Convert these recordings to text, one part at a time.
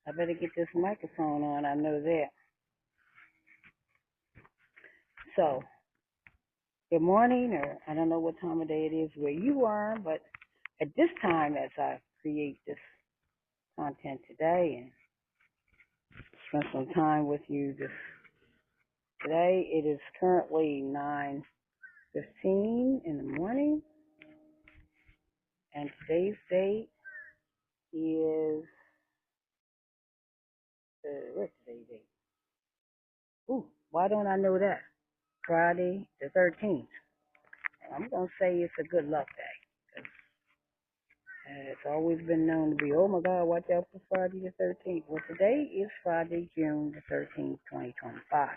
I better get this microphone on. I know that. So, good morning, or I don't know what time of day it is where you are, but at this time, as I create this content today and spend some time with you today, it is currently 9:15 in the morning, and today's date is what's today's date? Ooh, why don't I know that? Friday the 13th. I'm gonna say it's a good luck day. It's always been known to be, oh my God, watch out for Friday the 13th. Well, today is Friday, June the 13th, 2025.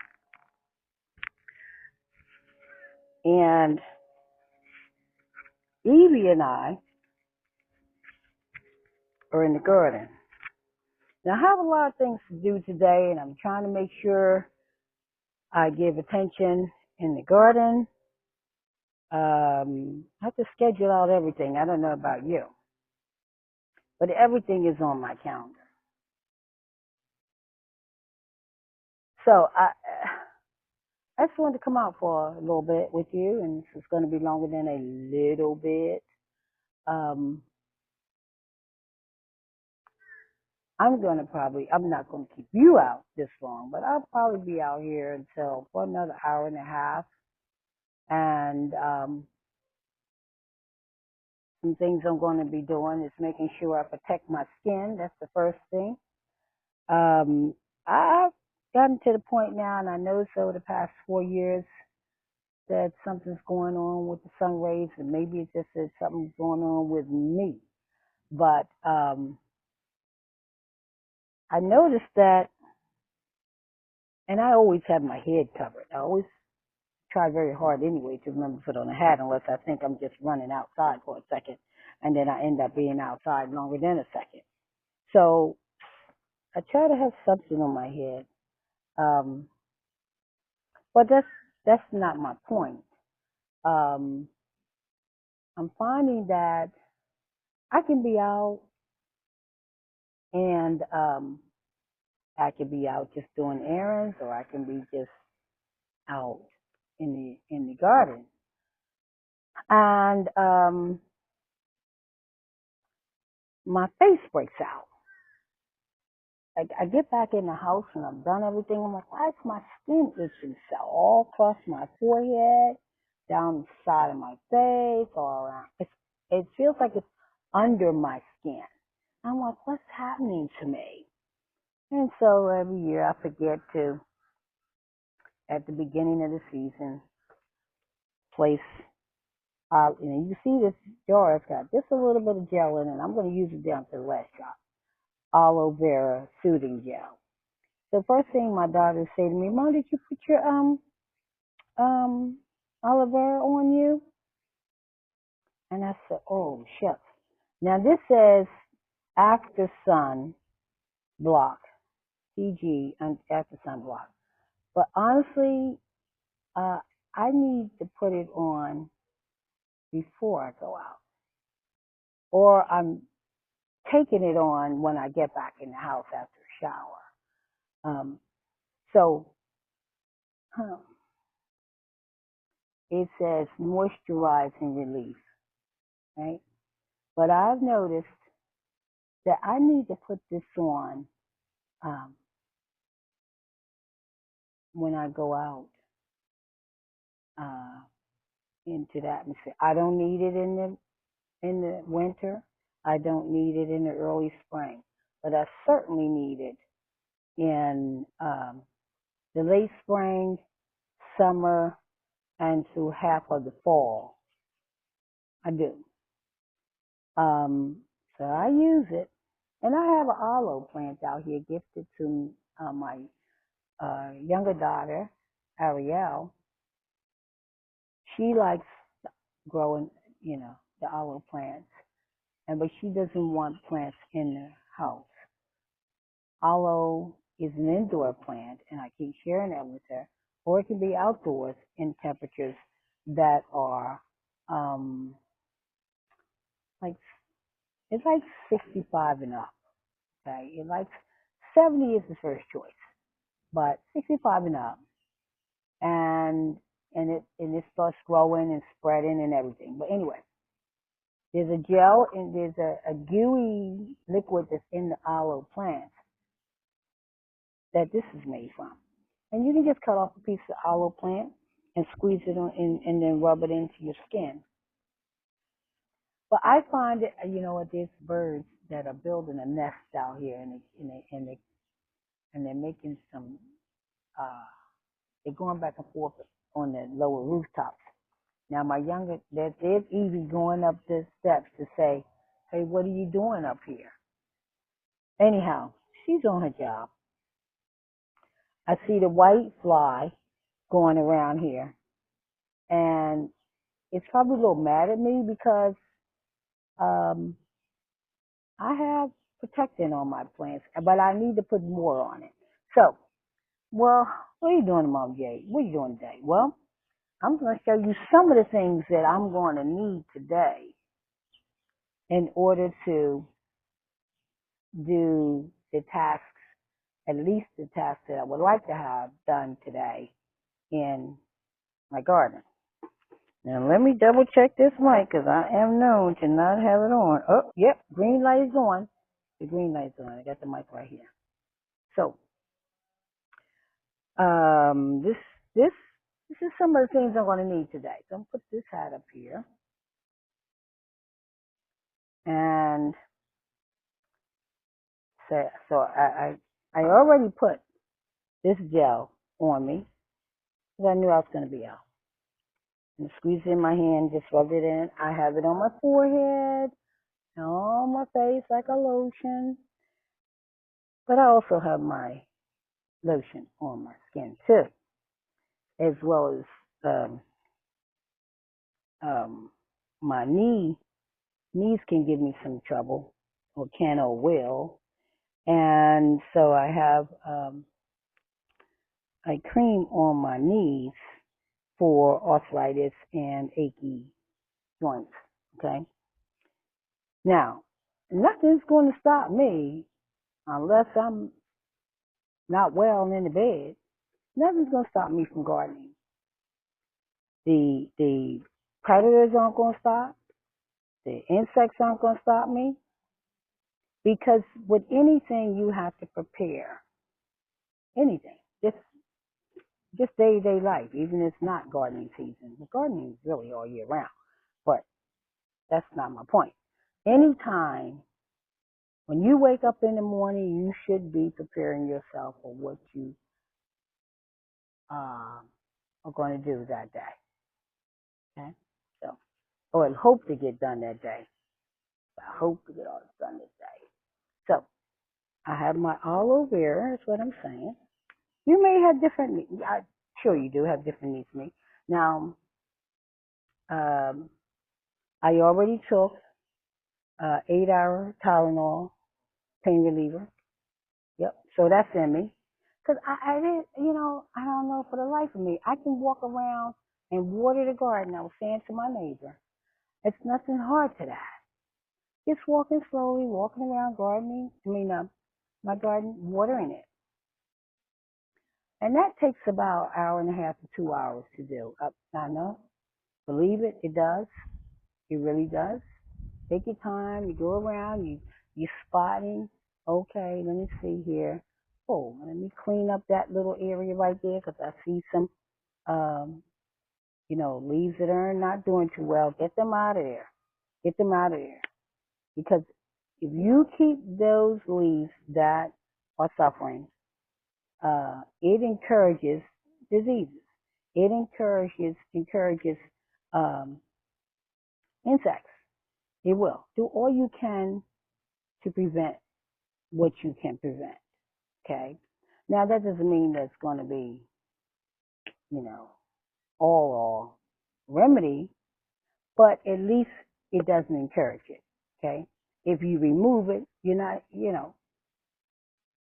And Evie and I are in the garden. Now, I have a lot of things to do today, and I'm trying to make sure I give attention in the garden. I have to schedule out everything. I don't know about you, but everything is on my calendar. So I just wanted to come out for a little bit with you, and this is going to be longer than a little bit. Um, I'm not going to keep you out this long, but I'll probably be out here until for another hour and a half. And some things I'm going to be doing is making sure I protect my skin. That's the first thing. I've gotten to the point now, and I noticed over the past 4 years that something's going on with the sun rays, and maybe it's just that something's going on with me. But I noticed that, and I always have my head covered. I always try very hard anyway to remember to put on a hat, unless I think I'm just running outside for a second, and then I end up being outside longer than a second. So I try to have something on my head, but that's not my point. Um, I'm finding that I can be out, and I can be out just doing errands, or I can be just out in the garden, and my face breaks out. I get back in the house and I've done everything. I'm like, why is my skin itching so all across my forehead, down the side of my face, all around? It feels like it's under my skin. I'm like, what's happening to me? And so every year I forget to, at the beginning of the season, place, you see this jar, it's got just a little bit of gel in it. I'm going to use it down to the last drop. Aloe vera soothing gel. The first thing my daughter said to me, Mom, did you put your aloe vera on you? And I said, oh shucks. Now this says after sun block, PG and after sun block. But honestly, I need to put it on before I go out, or I'm taking it on when I get back in the house after a shower. So it says moisturizing relief, right? But I've noticed that I need to put this on um, when I go out uh, into the atmosphere. I don't need it in the winter. I don't need it in the early spring, but I certainly need it in the late spring, summer, and through half of the fall. I do. So I use it, and I have an aloe plant out here gifted to my younger daughter, Ariel. She likes growing, the aloe plants, but she doesn't want plants in the house. Aloe is an indoor plant, and I keep sharing that with her. Or it can be outdoors in temperatures that are like it's like 65 and up. Okay, it likes 70 is the first choice, but 65 and up, and it starts growing and spreading and everything. But anyway, there's a gel and there's a gooey liquid that's in the aloe plant that this is made from. And you can just cut off a piece of aloe plant and squeeze it on and then rub it into your skin. But I find that, there's birds that are building a nest out here and they're making some, they're going back and forth on the lower rooftops. Now my younger, there's Evie going up the steps to say, hey, what are you doing up here? Anyhow, she's on her job. I see the white fly going around here, and it's probably a little mad at me because I have protectant on my plants, but I need to put more on it. So, well, what are you doing, Mom Jay? What are you doing today? Well, I'm going to show you some of the things that I'm going to need today in order to do the tasks, at least the tasks that I would like to have done today in my garden. Now let me double check this mic because I am known to not have it on. Oh, yep, green light is on. The green light is on. I got the mic right here. So, this is some of the things I'm going to need today. So I'm going to put this hat up here. And so I already put this gel on me because I knew I was going to be out. And squeeze it in my hand, just rub it in. I have it on my forehead, on my face like a lotion. But I also have my lotion on my skin too, as well as my knees can give me some trouble, or can or will. And so I have a cream on my knees for arthritis and achy joints. Okay. Now, nothing's going to stop me unless I'm not well and in the bed. Nothing's going to stop me from gardening. The predators aren't going to stop. The insects aren't going to stop me. Because with anything, you have to prepare. Anything. Just day-to-day life, even if it's not gardening season. The gardening is really all year round. But that's not my point. Anytime, when you wake up in the morning, you should be preparing yourself for what you are going to do that day. Okay? So, or hope to get done that day. I hope to get all this done this day. So, I have my aloe vera, that's what I'm saying. You may have different needs. I'm sure you do have different needs from me. Now, I already took 8-hour Tylenol pain reliever. Yep. So that's in me. Because I didn't, I don't know for the life of me. I can walk around and water the garden. I was saying to my neighbor, it's nothing hard to that. Just walking slowly, walking around gardening. My garden, watering it. And that takes about an hour and a half to 2 hours to do. I know. Believe it, it does. It really does. Take your time. You go around. You're spotting. Okay, let me see here. Oh, let me clean up that little area right there because I see some, leaves that are not doing too well. Get them out of there. Get them out of there. Because if you keep those leaves that are suffering, it encourages diseases. It encourages insects. It will. Do all you can to prevent what you can prevent. Okay? Now, that doesn't mean that's going to be, all remedy, but at least it doesn't encourage it. Okay? If you remove it, you're not, you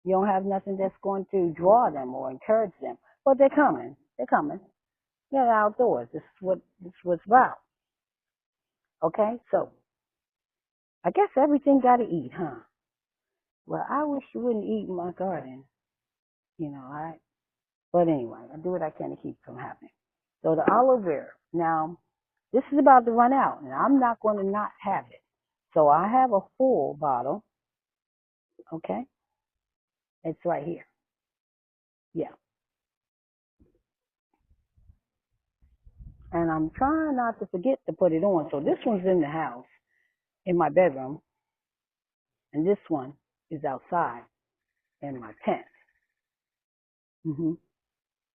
don't have nothing that's going to draw them or encourage them. But they're coming. They're coming. They're outdoors. This is what it's about. Okay? So, I guess everything got to eat, huh? Well, I wish you wouldn't eat in my garden. But anyway, I do what I can to keep it from happening. So the aloe vera. Now, this is about to run out, and I'm not going to not have it. So I have a full bottle. Okay, it's right here. Yeah, and I'm trying not to forget to put it on. So this one's in the house, in my bedroom, and this one is outside in my tent.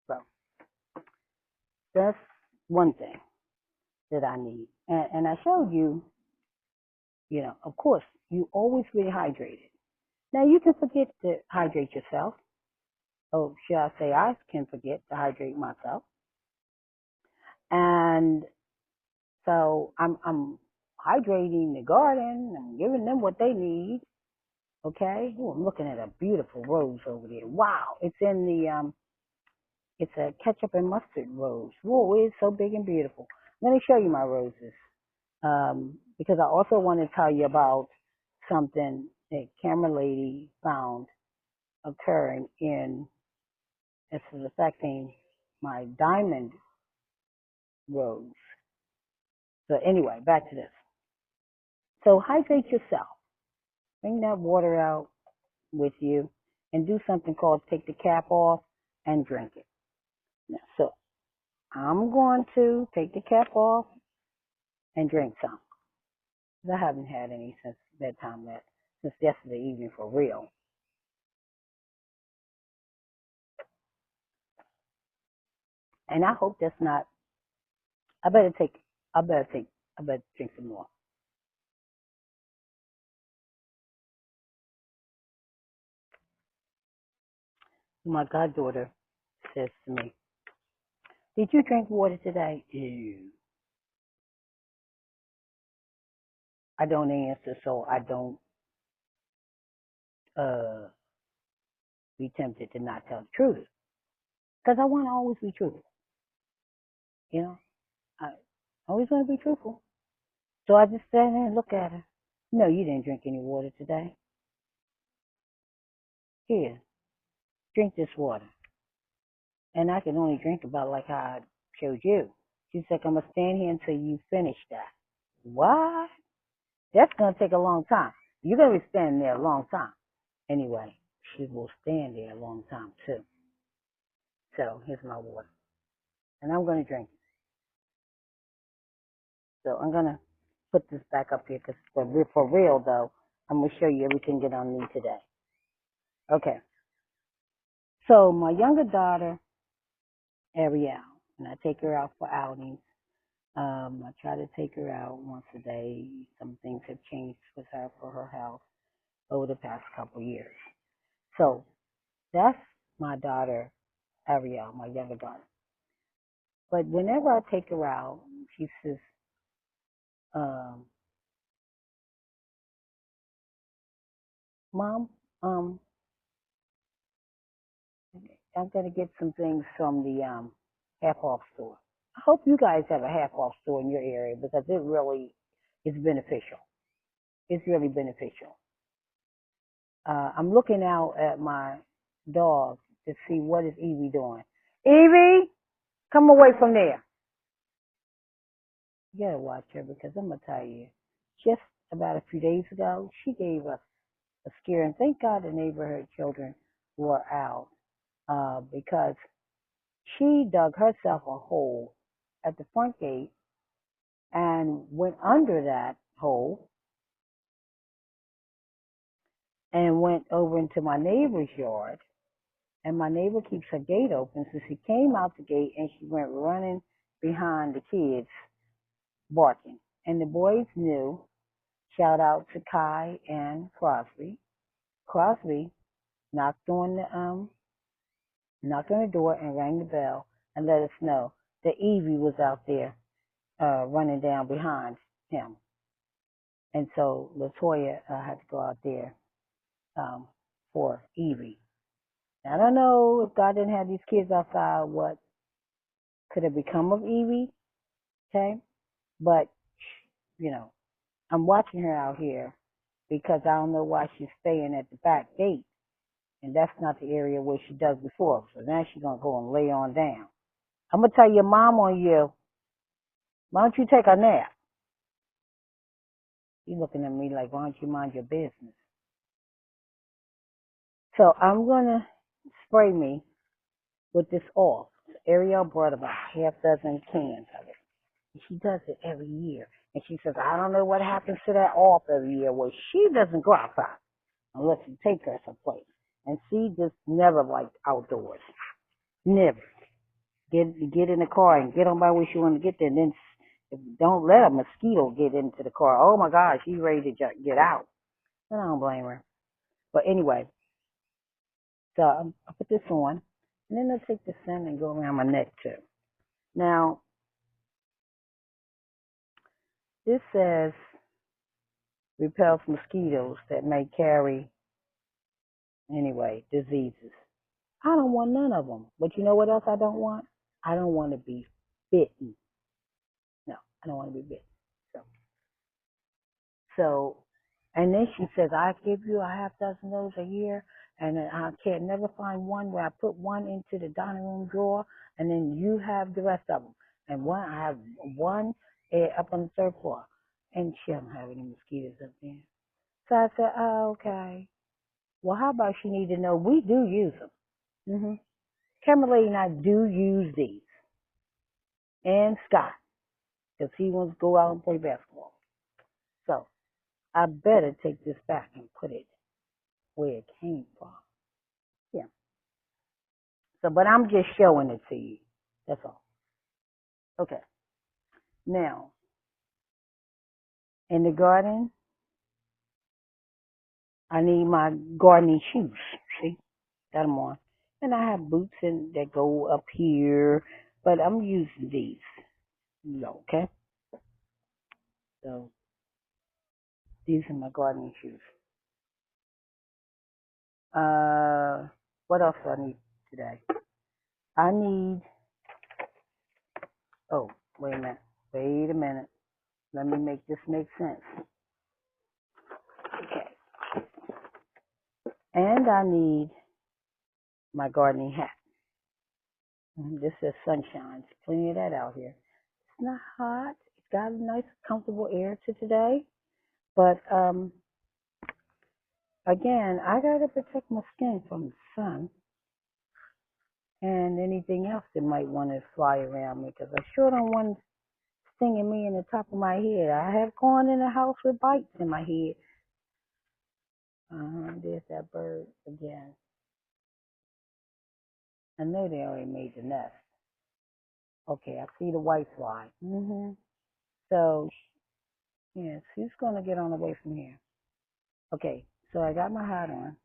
So that's one thing that I need. And I showed you, of course, you always be hydrated. Now you can forget to hydrate yourself. Oh, should I say I can forget to hydrate myself. And so I'm hydrating the garden. I'm giving them what they need. Okay. Oh, I'm looking at a beautiful rose over there. Wow. It's in the it's a ketchup and mustard rose. Whoa, it's so big and beautiful. Let me show you my roses. Because I also want to tell you about something that Camera Lady found occurring in, this is affecting my diamond rose. So anyway, back to this. So hydrate yourself. Bring that water out with you and do something called take the cap off and drink it. Now, so I'm going to take the cap off and drink some. I haven't had any since bedtime yet, since yesterday evening for real. And I hope that's not, I better take, I better take, I better drink some more. My goddaughter says to me, did you drink water today? Ew. I don't answer, so I don't be tempted to not tell the truth. Because I want to always be truthful. I always want to be truthful. So I just stand there and look at her. No, you didn't drink any water today. Here, drink this water. And I can only drink about like how I showed you. She's like, I'm going to stand here until you finish that. What? That's going to take a long time. You're going to be standing there a long time. Anyway, she will stand there a long time too. So here's my water. And I'm going to drink it. So I'm going to put this back up here because for real though, I'm going to show you everything that I need today. Okay. So my younger daughter, Ariel, and I take her out for outings. I try to take her out once a day. Some things have changed with her for her health over the past couple of years. So that's my daughter, Ariel, my younger daughter. But whenever I take her out, she says, Mom, I'm going to get some things from the half-off store. I hope you guys have a half-off store in your area because it really is beneficial. It's really beneficial. I'm looking out at my dog to see what is Evie doing. Evie, come away from there. You gotta watch her because I'm gonna tell you, just about a few days ago, she gave us a scare, and thank God the neighborhood children were out because she dug herself a hole at the front gate and went under that hole and went over into my neighbor's yard. And my neighbor keeps her gate open, so she came out the gate and she went running behind the kids, barking. And the boys knew. Shout out to Kai and Crosby. Crosby knocked on the door and rang the bell and let us know that Evie was out there running down behind him. And so Latoya had to go out there for Evie. I don't know if God didn't have these kids outside, what could have become of Evie, okay? But, I'm watching her out here because I don't know why she's staying at the back gate, and that's not the area where she does before. So now she's gonna go and lay on down. I'm gonna tell your mom on you. Why don't you take a nap? She's looking at me like, why don't you mind your business? So I'm gonna spray me with this oil. Ariel brought about half dozen cans of it. And she does it every year. And she says, I don't know what happens to that off every year. Well, she doesn't go outside unless you take her someplace. And she just never liked outdoors. Never. Get in the car and get on by where she want to get there. And then don't let a mosquito get into the car. Oh my God, she's ready to get out. And I don't blame her. But anyway, so I put this on. And then I'll take the scent and go around my neck too. Now, this says repels mosquitoes that may carry, anyway, diseases. I don't want none of them. But you know what else I don't want? I don't want to be bitten. No, I don't want to be bitten. So, and then she says, I give you a half dozen of those a year, and I can't never find one where I put one into the dining room drawer, and then you have the rest of them. And one, I have one up on the third floor, and she doesn't have any mosquitoes up there. So I said, oh, okay. Well, how about you need to know we do use them. Kimberly and I do use these. And Scott, because he wants to go out and play basketball. So I better take this back and put it where it came from. Yeah. So, but I'm just showing it to you. That's all. Okay. Now, in the garden, I need my gardening shoes. See? Got them on. And I have boots that go up here, but I'm using these. Okay? So, these are my gardening shoes. What else do I need today? I need, oh, wait a minute. Wait a minute. Let me make this make sense. Okay. And I need my gardening hat. This says sunshine. There's plenty of that out here. It's not hot. It's got a nice, comfortable air to today. But again, I gotta protect my skin from the sun and anything else that might want to fly around me, because I sure don't want stinging me in the top of my head. I have gone in the house with bites in my head. There's that bird again. I know they already made the nest. Okay, I see the white fly. So, yes, she's gonna get on away from here. Okay, so I got my hat on.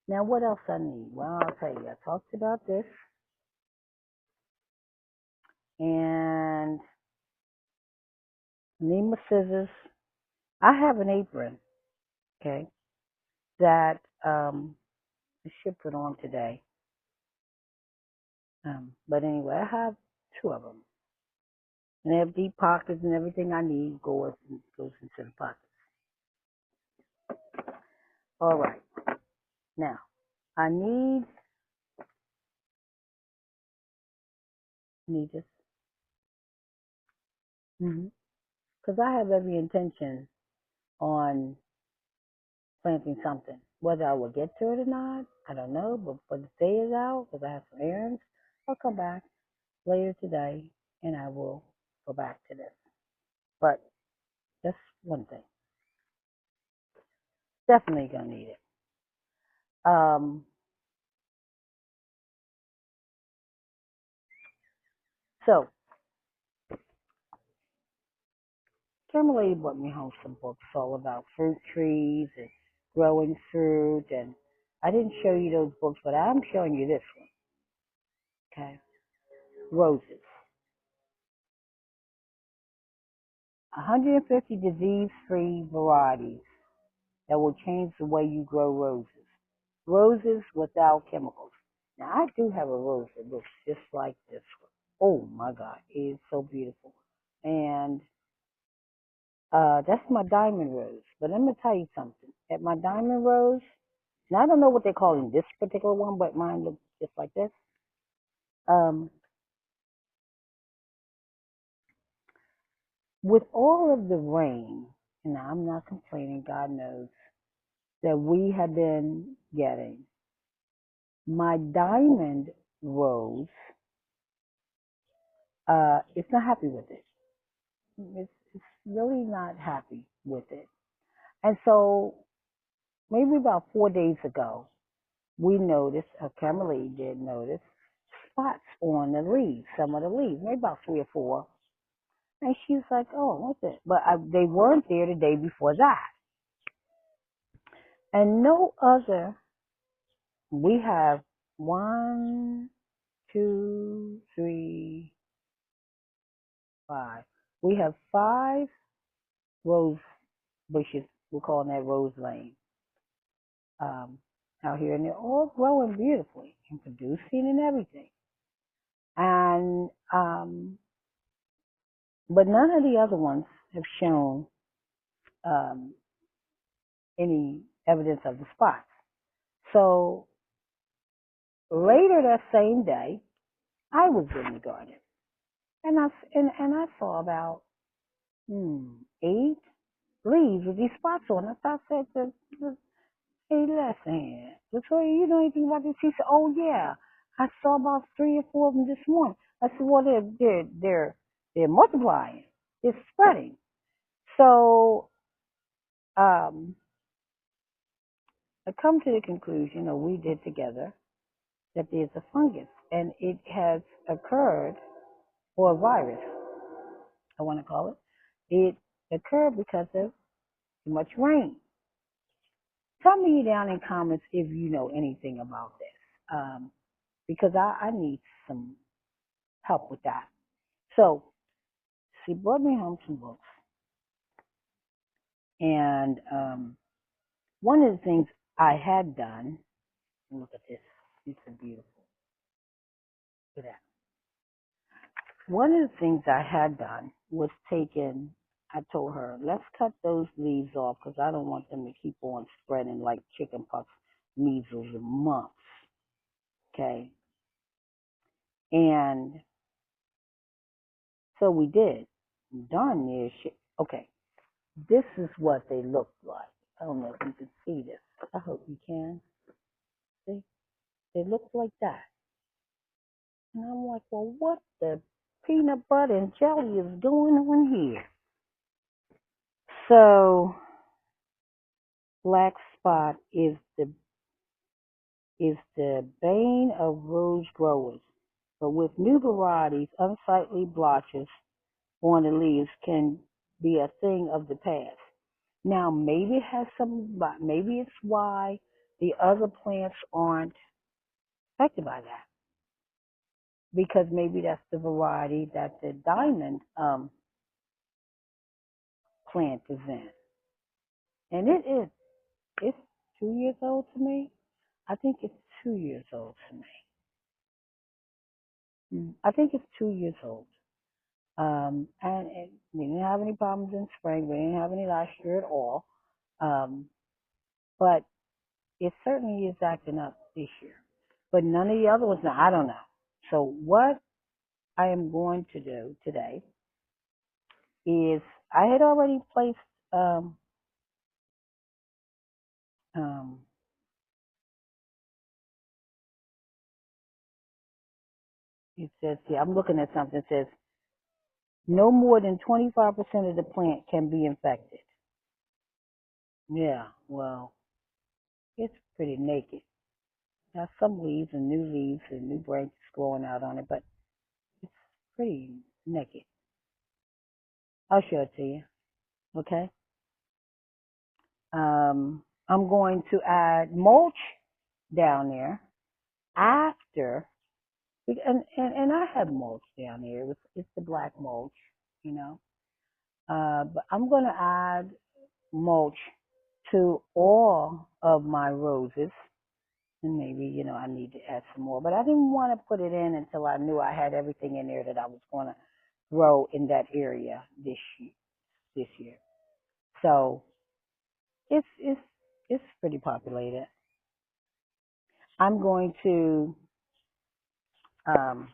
Now, what else I need? Well, I'll tell you. I talked about this, and I need my scissors. I have an apron, okay, that I should put on today. But anyway, I have two of them, and they have deep pockets, and everything I need goes into the pockets. All right. Now, I need this. Because I have every intention on planting something. Whether I will get to it or not, I don't know. But for the day is out, because I have some errands, I'll come back later today and I will go back to this. But that's one thing. Definitely gonna need it. So Kimberly brought me home some books all about fruit trees and growing fruit, and I didn't show you those books, but I'm showing you this one. Okay, roses. 150 disease-free varieties that will change the way you grow roses. Roses without chemicals. Now, I do have a rose that looks just like this one. Oh my God, it is so beautiful. And That's my diamond rose. But let me tell you something. At my diamond rose, now I don't know what they call in this particular one, but mine looks just like this. Um, with all of the rain, and I'm not complaining, God knows, that we have been getting, my diamond rose is not happy with it. It's really not happy with it. And so maybe about 4 days ago, we noticed, Kimberly did notice, spots on the leaves, some of the leaves, maybe about three or four. And she's like, oh, what's it? But they weren't there the day before that. And no other, we have one, two, three, five. We have five rose bushes. We're calling that Rose Lane um, out here. And they're all growing beautifully and producing and everything. And but none of the other ones have shown um, any evidence of the spots. So later that same day, I was in the garden, and I saw about 8 leaves with these spots on it. I said hey, listen, Victoria, you know anything about this? She said, oh yeah, I saw about 3 or 4 of them this morning. I said, well, they're multiplying, they're spreading. So um, I come to the conclusion, or we did together, that there's a fungus, and it has occurred, or a virus, I want to call it. It occurred because of too much rain. Tell me down in comments if you know anything about this, because I need some help with that. So she brought me home some books, and one of the things I had done, look at this, it's so beautiful. Look at that. One of the things I had done was taken, I told her, let's cut those leaves off because I don't want them to keep on spreading like chickenpox, measles, and mumps. Okay. And so we did. Darn near shit. Okay. This is what they looked like. I don't know if you can see this. I hope you can. See? They look like that. And I'm like, well, what the peanut butter and jelly is going on here? So black spot is the bane of rose growers, but with new varieties, unsightly blotches on the leaves can be a thing of the past. Now, maybe it has maybe it's why the other plants aren't affected by that, because maybe that's the variety that the diamond plant is in, and it's 2 years old to me. I think it's 2 years old to me. I think it's 2 years old. And we didn't have any problems in spring. We didn't have any last year at all. Um, but it certainly is acting up this year. But none of the other ones, now I don't know. So what I am going to do today is I had already placed, um, it says here, I'm looking at something that says no more than 25% of the plant can be infected. Yeah, well, it's pretty naked. Now some leaves and new branches growing out on it, but it's pretty naked. I'll show it to you. Okay. I'm going to add mulch down there after, and I have mulch down there. It's the black mulch, you know. But I'm going to add mulch to all of my roses, and maybe I need to add some more. But I didn't want to put it in until I knew I had everything in there that I was going to grow in that area this year. So it's pretty populated. I'm going to um,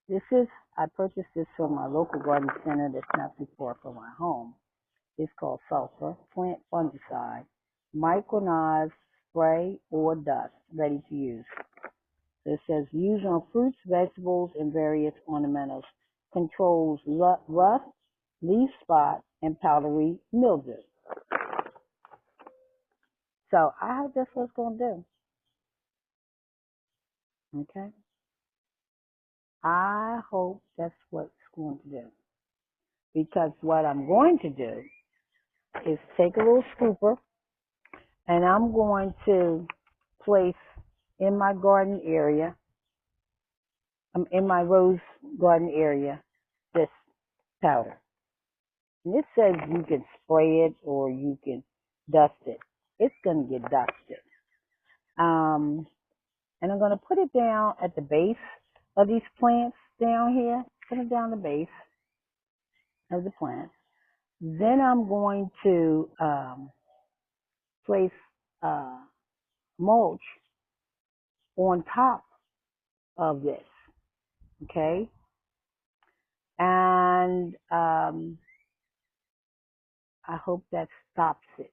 this is I purchased this from my local garden center that's not too far from my home. It's called sulfur plant fungicide, micronized spray or dust, ready to use. It says use on fruits, vegetables, and various ornamentals. Controls rust, leaf spot, and powdery mildew. So I hope that's what it's going to do. Okay. I hope that's what it's going to do. Because what I'm going to do is take a little scooper and I'm going to place in my garden area, in my rose garden area, this powder. And it says you can spray it or you can dust it. It's going to get dusted. And I'm going to put it down at the base of these plants down here. Put it down the base of the plant. Then I'm going to place mulch on top of this, okay? And I hope that stops it.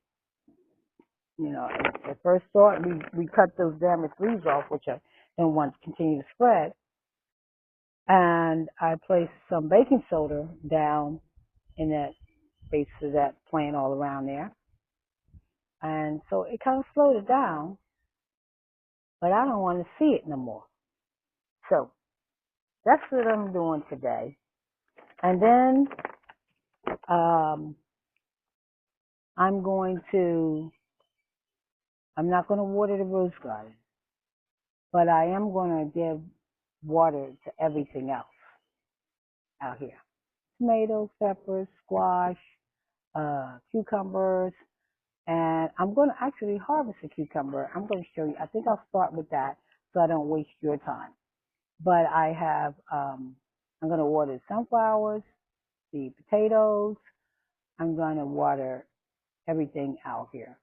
You know, at first thought, we cut those damaged leaves off, which I don't want to continue to spread. And I placed some baking soda down in that base of that plant all around there. And so it kind of slowed it down, but I don't want to see it no more. So that's what I'm doing today. And then I'm not going to water the rose garden, but I am going to give water to everything else out here. Tomatoes, peppers, squash, cucumbers, and I'm going to actually harvest a cucumber. I'm going to show you. I think I'll start with that so I don't waste your time. But I have, I'm going to water sunflowers, the potatoes. I'm going to water everything out here,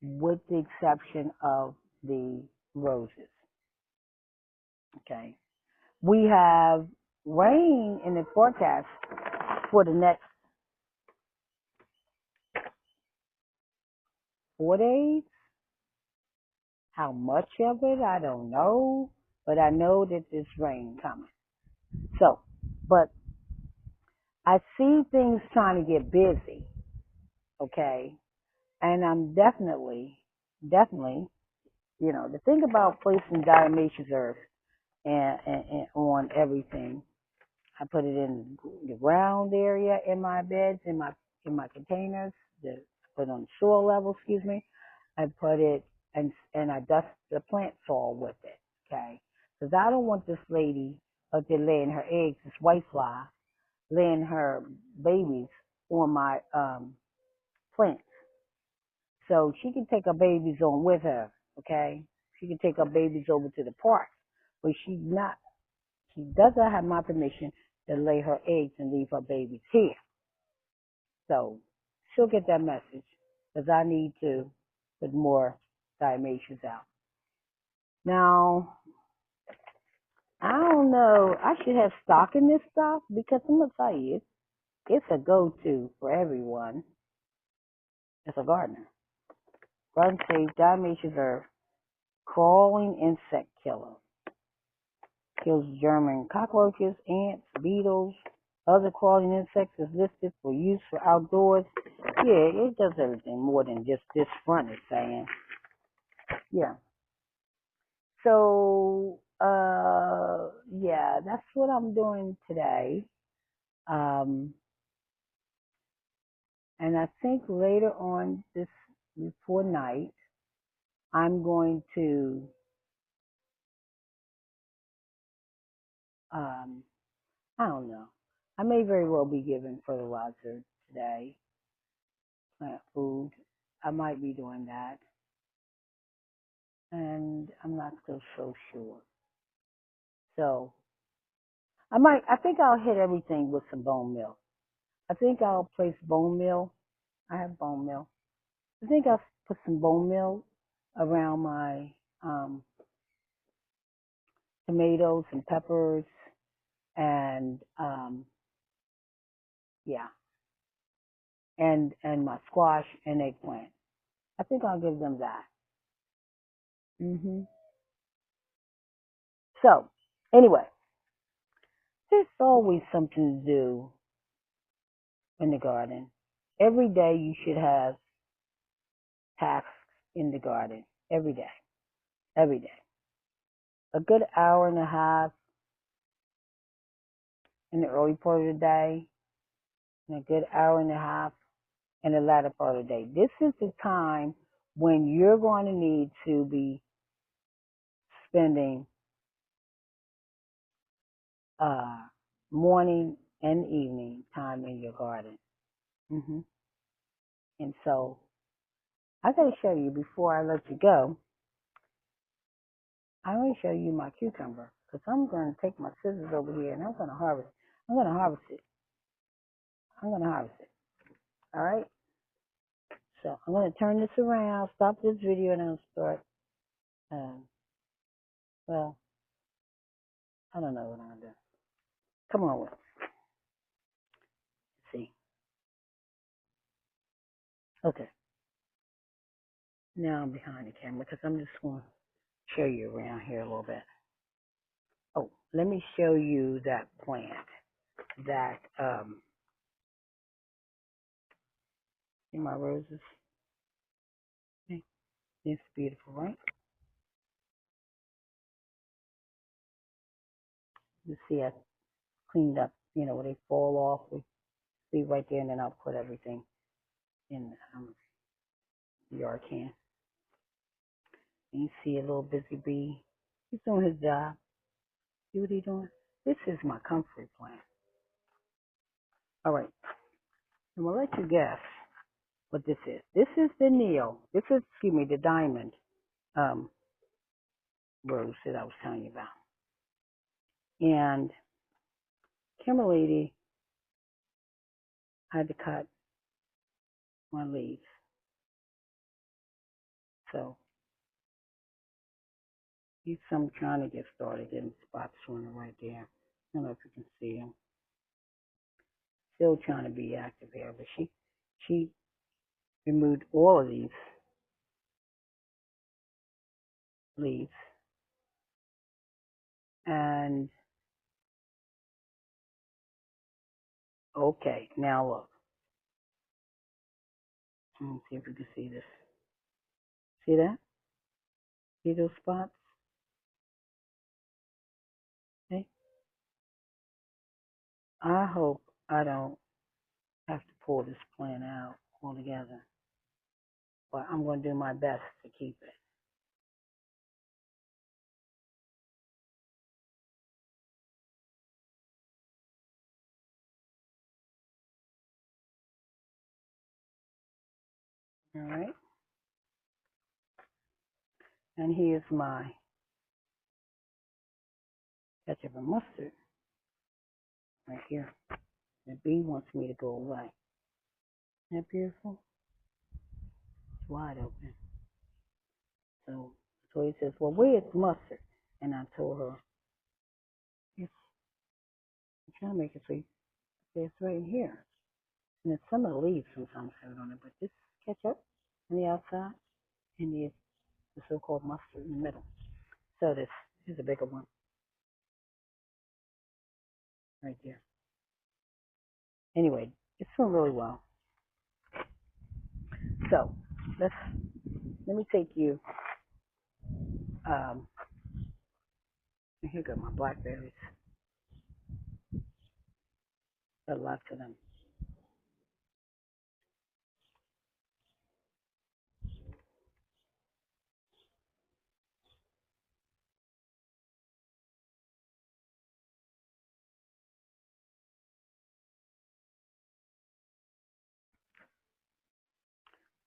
with the exception of the roses. Okay. We have rain in the forecast for the next 4 days. How much of it, I don't know, but I know that there's rain coming. So, but I see things trying to get busy, okay? And I'm definitely, the thing about placing diatomaceous earth and on everything, I put it in the ground area in my beds, in my containers, put it on the soil level, excuse me. I put it and I dust the plant soil with it, okay? Because I don't want this lady out there laying her eggs, this white fly, laying her babies on my plants. So she can take her babies on with her, okay? She can take her babies over to the park, but she doesn't have my permission to lay her eggs and leave her babies here. So she'll get that message because I need to put more diatomaceous out. Now, I don't know. I should have stock in this stuff because I'm going to tell you, it's a go-to for everyone as a gardener. Garden Safe Diatomaceous Earth, crawling insect killer. Kills German cockroaches, ants, beetles, other crawling insects. Is listed for use for outdoors. Yeah, it does everything more than just this front is saying. Yeah. So, yeah, that's what I'm doing today. And I think later on this, before night, I'm going to, I don't know. I may very well be giving fertilizer today, plant food. I might be doing that. And I'm not so sure. So I think I'll hit everything with some bone meal. I think I'll place bone meal. I have bone meal. I think I'll put some bone meal around my um, tomatoes and peppers and yeah, and my squash and eggplant. I think I'll give them that. So anyway, there's always something to do in the garden. Every day you should have tasks in the garden. Every day. Every day. A good hour and a half in the early part of the day, and a good hour and a half in the latter part of the day. This is the time when you're going to need to be spending uh, morning and evening time in your garden. hmm And so I got to show you before I let you go. I'm going to show you my cucumber because I'm going to take my scissors over here and I'm going to harvest. I'm going to harvest it. I'm going to harvest it. All right. So I'm going to turn this around, stop this video, and I'll start. Um, well, I don't know what I'm going to do. Come on with. See. Okay. Now I'm behind the camera because I'm just going to show you around here a little bit. Oh, let me show you that plant. That see my roses. Okay. It's beautiful, right? You see, I cleaned up. You know, where they fall off. We see right there, and then I'll put everything in the yard can. And you see a little busy bee. He's doing his job. See what he's doing? This is my comfrey plant. All right. I'm gonna let you guess what this is. This is the Neo. This is, excuse me, the diamond um, rose that I was telling you about. And Kimberly had to cut my leaves. So he's some trying to get started, getting spots showing right there. I don't know if you can see him. Still trying to be active here, but she removed all of these leaves. And okay, now look. Let me see if you can see this. See that? See those spots? Okay. I hope I don't have to pull this plant out altogether, but I'm going to do my best to keep it. All right. And here's my ketchup and mustard right here. The bee wants me to go away. Isn't that beautiful? It's wide open. So he says, well, where's mustard? And I told her, I'm trying to make it so it's right here. And then some of the leaves sometimes have it on it, but this ketchup on the outside and the so-called mustard in the middle. So this is a bigger one right there. Anyway, it's doing really well. So let me take you. Here go my blackberries. Got lots of them.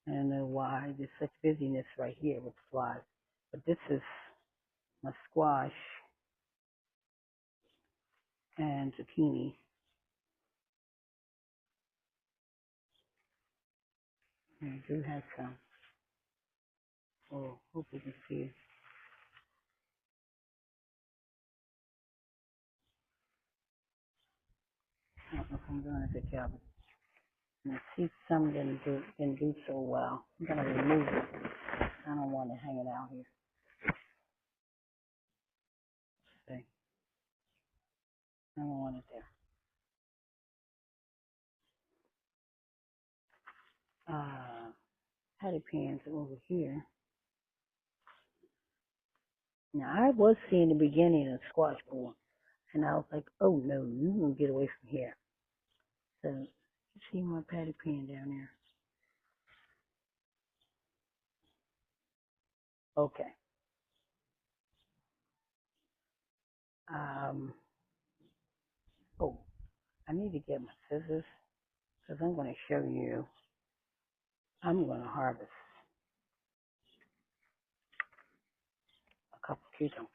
I don't know why there's such busyness right here with flies, but this is my squash zucchini. I do have some. Oh, hope you can see it. I don't know if I'm doing a good job. And I see some didn't do so well. I'm gonna remove it. I don't want it hanging out here. See, I don't want it there. Patty pans over here. Now I was seeing the beginning of squash bowl, and I was like, oh no, you gonna get away from here. So you see my patty pan down there. Okay. Oh, I need to get my scissors because I'm going to show you. I'm going to harvest a couple cucumbers.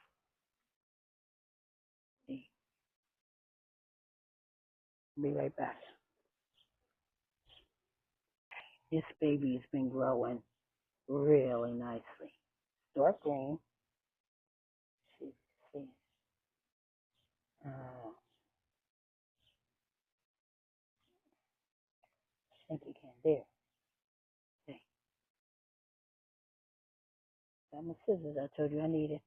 Be right back. This baby has been growing really nicely. Dark green. See. I think you can. There. See. Got my scissors. I told you I needed.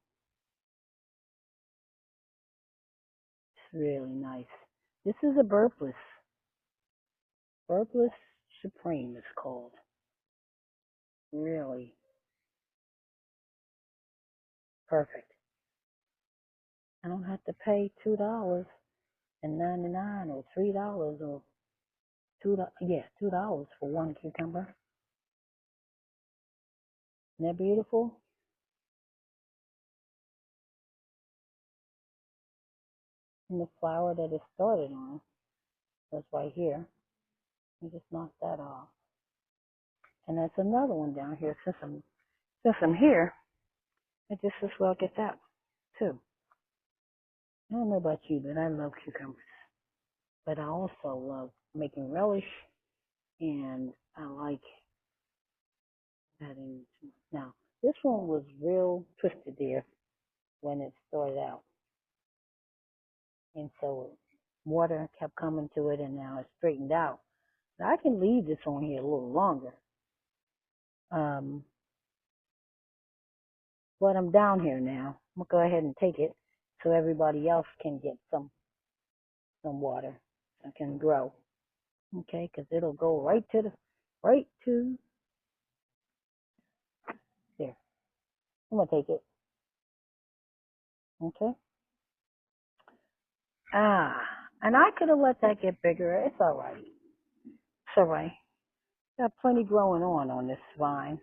It's really nice. This is a burpless. Burpless Supreme it's called. Really perfect. I don't have to pay $2.99 or $3 or $2 for one cucumber. Isn't that beautiful? And the flower that it started on was right here. You just knock that off. And that's another one down here. Since I'm here, I just as well get that one too. I don't know about you, but I love cucumbers. But I also love making relish, and I like adding. Now, this one was real twisted there when it started out, and so water kept coming to it, and now it's straightened out. Now, I can leave this on here a little longer, but I'm down here now. I'm gonna go ahead and take it so everybody else can get some water and can grow. Okay, because it'll go right to there. I'm gonna take it. Okay. And I could have let that get bigger. It's all right. It's all right. Got plenty growing on this vine.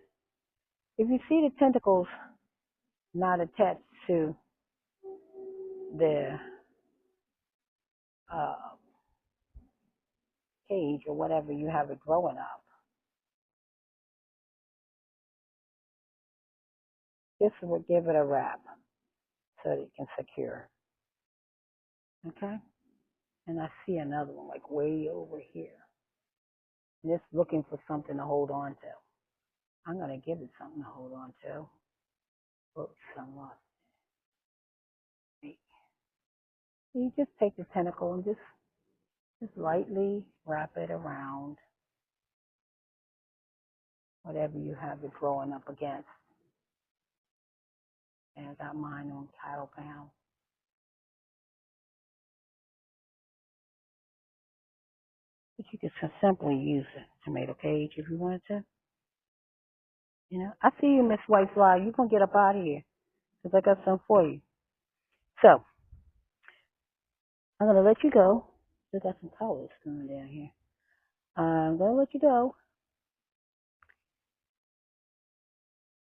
If you see the tentacles not attached to the uh, cage or whatever you have it growing up, just give it a wrap so that it can secure. Okay? And I see another one like way over here. And it's looking for something to hold on to. I'm going to give it something to hold on to. Oops, I'm lost. You just take the tentacle and just lightly wrap it around whatever you have it growing up against. And I got mine on Cattle Pound. But you could simply use a tomato cage if you wanted to. You know, I see you, Miss Whitefly. You're going to get up out of here because I got something for you. So, I'm going to let you go. I got some colors coming down here. I'm going to let you go.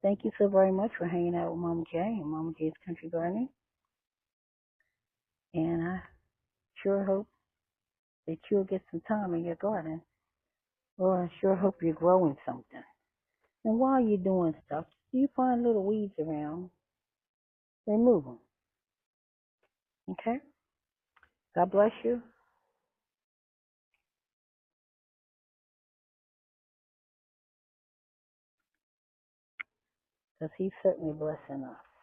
Thank you so very much for hanging out with Mama J and Mama J's Country Gardening. And I sure hope that you'll get some time in your garden. Or I sure hope you're growing something. And while you're doing stuff, you find little weeds around, remove them. Okay? God bless you. Because he's certainly blessing us.